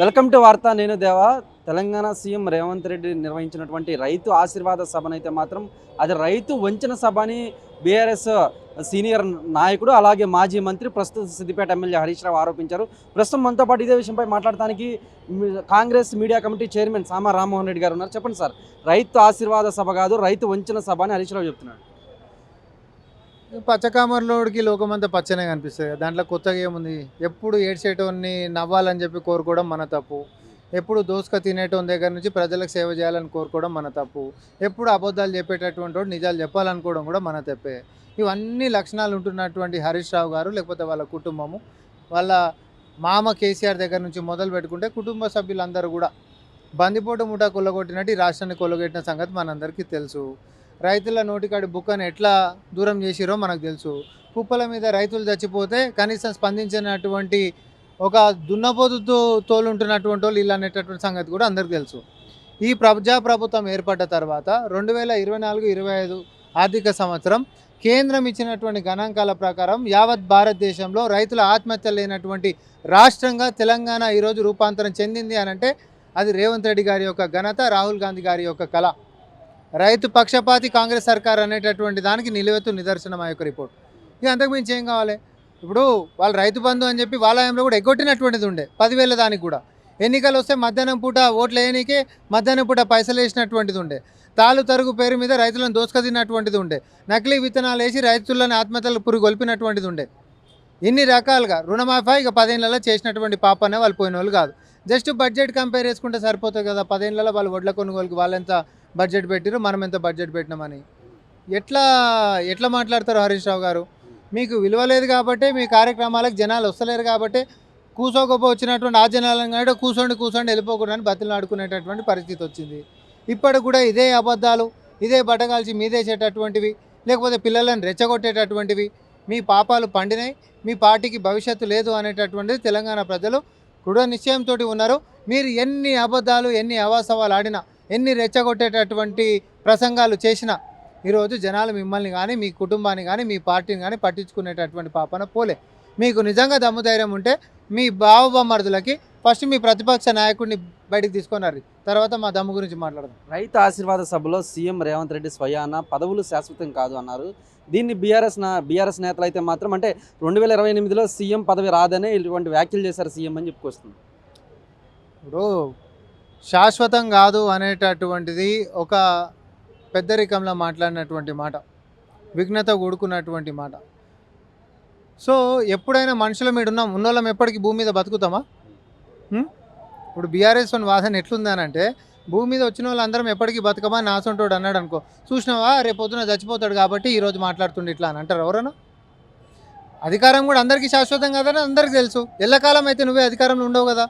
Welcome to వార్త. నేను దేవా. తెలంగాణ సీఎం రేవంత్ రెడ్డి నిర్వహించినటువంటి రైతు ఆశీర్వాద సభనైతే మాత్రం అది రైతు వంచన సభ అని బీఆర్ఎస్ సీనియర్ నాయకుడు అలాగే మాజీ మంత్రి ప్రస్తుత సిద్దిపేట ఎమ్మెల్యే హరీష్ రావు ఆరోపించారు. ప్రస్తుతం మనతో పాటు ఇదే విషయంపై మాట్లాడడానికి కాంగ్రెస్ మీడియా కమిటీ చైర్మన్ సామా రామ్మోహన్ రెడ్డి గారు ఉన్నారు. చెప్పండి సార్, రైతు ఆశీర్వాద సభ కాదు రైతు వంచన సభ అని హరీష్ రావు చెప్తున్నాడు. పచ్చకామర్లోడికి లోకమంతా పచ్చనే కనిపిస్తుంది. దాంట్లో కొత్తగా ఏముంది? ఎప్పుడు ఏడ్చేటోన్ని నవ్వాలని చెప్పి కోరుకోవడం మన తప్పు. ఎప్పుడు దోసుక తినేటోని దగ్గర నుంచి ప్రజలకు సేవ చేయాలని కోరుకోవడం మన తప్పు. ఎప్పుడు అబద్ధాలు చెప్పేటటువంటి వాడు నిజాలు చెప్పాలనుకోవడం కూడా మన తప్పే. ఇవన్నీ లక్షణాలు ఉంటున్నటువంటి హరీష్ రావు గారు, లేకపోతే వాళ్ళ కుటుంబము, వాళ్ళ మామ కేసీఆర్ దగ్గర నుంచి మొదలు పెట్టుకుంటే కుటుంబ సభ్యులందరూ కూడా బందిపోటు ముఠా కొల్లగొట్టినట్టు ఈ రాష్ట్రాన్ని కొల్లగొట్టిన సంగతి మనందరికీ తెలుసు. రైతుల నోటికాడి బుక్కని ఎట్లా దూరం చేసిరో మనకు తెలుసు. కుప్పల మీద రైతులు చచ్చిపోతే కనీసం స్పందించినటువంటి ఒక దున్నపోతుతో తోలుంటున్నటువంటి వాళ్ళు ఇలా అనేటటువంటి సంగతి కూడా అందరికీ తెలుసు. ఈ ప్రజాప్రభుత్వం ఏర్పడ్డ తర్వాత 2024-25 ఆర్థిక సంవత్సరం కేంద్రం ఇచ్చినటువంటి గణాంకాల ప్రకారం యావత్ భారతదేశంలో రైతుల ఆత్మహత్య లేనటువంటి రాష్ట్రంగా తెలంగాణ ఈరోజు రూపాంతరం చెందింది అని అంటే అది రేవంత్ రెడ్డి గారి యొక్క ఘనత, రాహుల్ గాంధీ గారి యొక్క కళ. రైతు పక్షపాతి కాంగ్రెస్ సర్కార్ అనేటటువంటి దానికి నిలువెత్తు నిదర్శనం ఆ యొక్క రిపోర్ట్. ఇక అంతకుమించి ఏం కావాలి? ఇప్పుడు వాళ్ళు రైతు బంధు అని చెప్పి వాళ్ళ ఆయంలో కూడా ఎగ్గొట్టినటువంటిది ఉండే 10,000 దానికి కూడా. ఎన్నికలు వస్తే మధ్యాహ్నం పూట ఓట్లు వేయనీకే మధ్యాహ్నం పూట పైసలు వేసినటువంటిది ఉండే. తాలు తరుగు పేరు మీద రైతులను దోసుకతిన్నటువంటిది ఉండే. నకిలీ విత్తనాలు వేసి రైతులను ఆత్మహత్యలు పురుగొల్పినటువంటిది ఉండే. ఇన్ని రకాలుగా రుణమాఫీ ఇక 10 ఏళ్లలో చేసినటువంటి పాపనే వాళ్ళు పోయిన వాళ్ళు కాదు. జస్ట్ బడ్జెట్ కంపేర్ చేసుకుంటే సరిపోతుంది కదా. 10 ఏళ్లలో వాళ్ళు వడ్ల కొనుగోలుకి వాళ్ళెంత బడ్జెట్ పెట్టిరు, మనం ఎంత బడ్జెట్ పెట్టినామని ఎట్లా మాట్లాడతారు హరీష్ రావు గారు? మీకు విలువ లేదు కాబట్టి, మీ కార్యక్రమాలకు జనాలు వస్తలేరు కాబట్టి కూసోగొప్ప వచ్చినటువంటి ఆ జనాలను కూడా కూర్చోండి వెళ్ళిపోకూడదని బతులు ఆడుకునేటటువంటి పరిస్థితి వచ్చింది. ఇప్పటికి కూడా ఇదే అబద్ధాలు, ఇదే బట్టగాల్చి మీదేసేటటువంటివి, లేకపోతే పిల్లలను రెచ్చగొట్టేటటువంటివి, మీ పాపాలు పండినాయి, మీ పార్టీకి భవిష్యత్తు లేదు అనేటటువంటిది తెలంగాణ ప్రజలు దృఢ నిశ్చయంతో ఉన్నారు. మీరు ఎన్ని అబద్ధాలు, ఎన్ని అవాస్తవాలు ఆడినా, ఎన్ని రెచ్చగొట్టేటటువంటి ప్రసంగాలు చేసినా ఈరోజు జనాలు మిమ్మల్ని కానీ, మీ కుటుంబాన్ని కానీ, మీ పార్టీని కానీ పట్టించుకునేటటువంటి పాపన పోలే. మీకు నిజంగా దమ్ము ధైర్యం ఉంటే మీ బావబొమ్మర్దులకి ఫస్ట్ మీ ప్రతిపక్ష నాయకుడిని బయటికి తీసుకున్నారు, తర్వాత మా దమ్ము గురించి మాట్లాడదాం. రైతు ఆశీర్వాద సభలో సీఎం రేవంత్ రెడ్డి స్వయాన పదవులు శాశ్వతం కాదు అన్నారు. దీన్ని బీఆర్ఎస్ నేతలు అయితే మాత్రం అంటే 2028లో సీఎం పదవి రాదనే ఇటువంటి వ్యాఖ్యలు చేశారు సీఎం అని చెప్పుకొస్తుంది. ఇప్పుడు శాశ్వతం కాదు అనేటటువంటిది ఒక పెద్దరికంలో మాట్లాడినటువంటి మాట, విఘ్నత కూడుకున్నటువంటి మాట. సో ఎప్పుడైనా మనుషుల మీద ఉన్నోళ్ళం ఎప్పటికీ భూమి మీద బతుకుతామా? ఇప్పుడు బీఆర్ఎస్ వన్ వాదన ఎట్లుందనంటే భూమి మీద వచ్చిన వాళ్ళందరం ఎప్పటికీ బతుకమా నాసంటోడు అన్నాడు అనుకో, చూసినావా రేపు పొద్దున చచ్చిపోతాడు కాబట్టి ఈరోజు మాట్లాడుతుండే ఇట్లా అని అంటారు ఎవరన్నా? అధికారం కూడా అందరికీ శాశ్వతం కాదని అందరికీ తెలుసు. ఎల్లకాలం అయితే నువ్వే అధికారంలో ఉండవు కదా.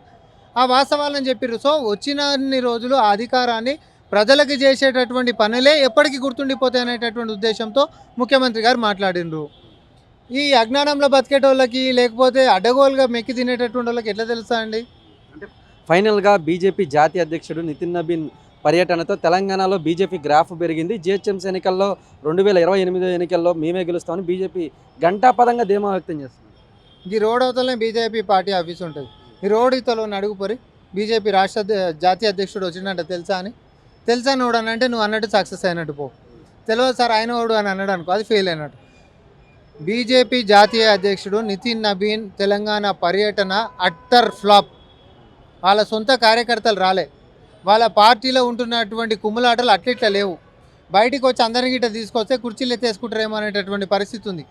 ఆ వాస్తవాలని చెప్పారు. సో వచ్చినన్ని రోజులు ఆ అధికారాన్ని ప్రజలకు చేసేటటువంటి పనులే ఎప్పటికీ గుర్తుండిపోతాయి అనేటటువంటి ఉద్దేశంతో ముఖ్యమంత్రి గారు మాట్లాడినరు. ఈ అజ్ఞానంలో బతికేటోళ్ళకి, లేకపోతే అడ్డగోలుగా మెక్కి తినేటటువంటి వాళ్ళకి ఎట్లా తెలుసా అండి? అంటే ఫైనల్గా బీజేపీ జాతీయ అధ్యక్షుడు నితిన్ నబీన్ పర్యటనతో తెలంగాణలో బీజేపీ గ్రాఫ్ పెరిగింది. జిహెచ్ఎంసీ ఎన్నికల్లో 2028 ఎన్నికల్లో మేమే గెలుస్తామని బీజేపీ గంటాపదంగా ధీమా వ్యక్తం చేస్తుంది. ఈ రోడ్ అవతలనే బీజేపీ పార్టీ ఆఫీస్ ఉంటుంది. ఈ రోడ్ ఇతలో అడుగుపరి బీజేపీ జాతీయ అధ్యక్షుడు వచ్చిందంట తెలుసా నోడు అని అంటే నువ్వు అన్నట్టు సక్సెస్ అయినట్టు పో. తెలియదు సార్ ఆయన ఓడు అని అన్నాడు అనుకో, అది ఫెయిల్ అయినట్టు. బీజేపీ జాతీయ అధ్యక్షుడు నితిన్ నబీన్ తెలంగాణ పర్యటన అట్టర్ ఫ్లాప్. వాళ్ళ సొంత కార్యకర్తలు రాలే, వాళ్ళ పార్టీలో ఉంటున్నటువంటి కుమ్ములాటలు అట్లిట్లా లేవు. బయటికి వచ్చి అందరినీ గిట్ట తీసుకొస్తే కుర్చీలు ఎత్తేసుకుంటారేమో అనేటటువంటి పరిస్థితి ఉంది.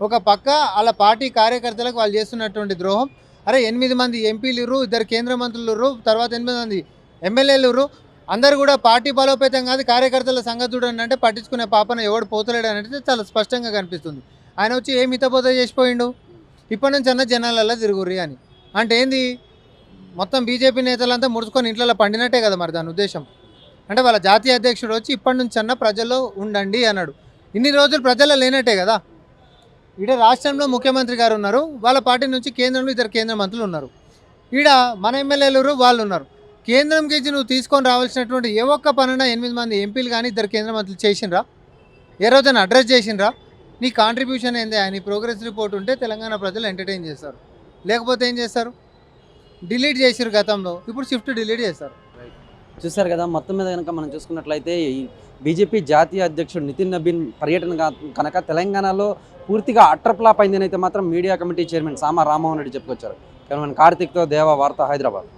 ఒక పక్క వాళ్ళ పార్టీ కార్యకర్తలకు వాళ్ళు చేస్తున్నటువంటి ద్రోహం. అరే 8 మంది ఎంపీలు, 2 కేంద్ర మంత్రులు, తర్వాత 8 మంది ఎమ్మెల్యేలు, అందరు కూడా పార్టీ బలోపేతం కాదు కార్యకర్తల సంగతి చూడండి అంటే పట్టించుకునే పాపన ఎవడు పోతలేడు అనేది చాలా స్పష్టంగా కనిపిస్తుంది. ఆయన వచ్చి ఏం మితబోత చేసిపోయిండు, ఇప్పటి నుంచి అన్న జనాలల్లో తిరుగుర్రి అని అంటే ఏంది? మొత్తం బీజేపీ నేతలంతా ముడుచుకొని ఇంట్లో పండినట్టే కదా మరి దాని ఉద్దేశం. అంటే వాళ్ళ జాతీయ అధ్యక్షుడు వచ్చి ఇప్పటి నుంచి అన్న ప్రజల్లో ఉండండి అన్నాడు. ఇన్ని రోజులు ప్రజల్లో లేనట్టే కదా. ఈడ రాష్ట్రంలో ముఖ్యమంత్రి గారు ఉన్నారు, వాళ్ళ పార్టీ నుంచి కేంద్రంలో 2 కేంద్ర మంత్రులు ఉన్నారు, ఈడ మన ఎమ్మెల్యేలు వాళ్ళు ఉన్నారు. కేంద్రంకి ఇచ్చి నువ్వు తీసుకొని రావాల్సినటువంటి ఏ ఒక్క పనైనా 8 మంది ఎంపీలు కానీ 2 కేంద్ర మంత్రులు చేసిండ్రా? ఏ రోజైనా అడ్రస్ చేసిండ్రా? నీ కాంట్రిబ్యూషన్ ఏంది? నీ ప్రోగ్రెస్ రిపోర్ట్ ఉంటే తెలంగాణ ప్రజలు ఎంటర్టైన్ చేస్తారు, లేకపోతే ఏం చేస్తారు? డిలీట్ చేసిరు గతంలో, ఇప్పుడు షిఫ్ట్ డిలీట్ చేస్తారు. చూశారు కదా, మొత్తం మీద కనుక మనం చూసుకున్నట్లయితే ఈ బీజేపీ జాతీయ అధ్యక్షుడు నితిన్ నబీన్ పర్యటన కనుక తెలంగాణలో పూర్తిగా అట్రప్లాప్ అయిందని అయితే మాత్రం మీడియా కమిటీ చైర్మన్ సామా రామ్మోహన్ రెడ్డి చెప్పుకొచ్చారు. కెమెరామెన్ కార్తిక్తో దేవా, వార్త, హైదరాబాద్.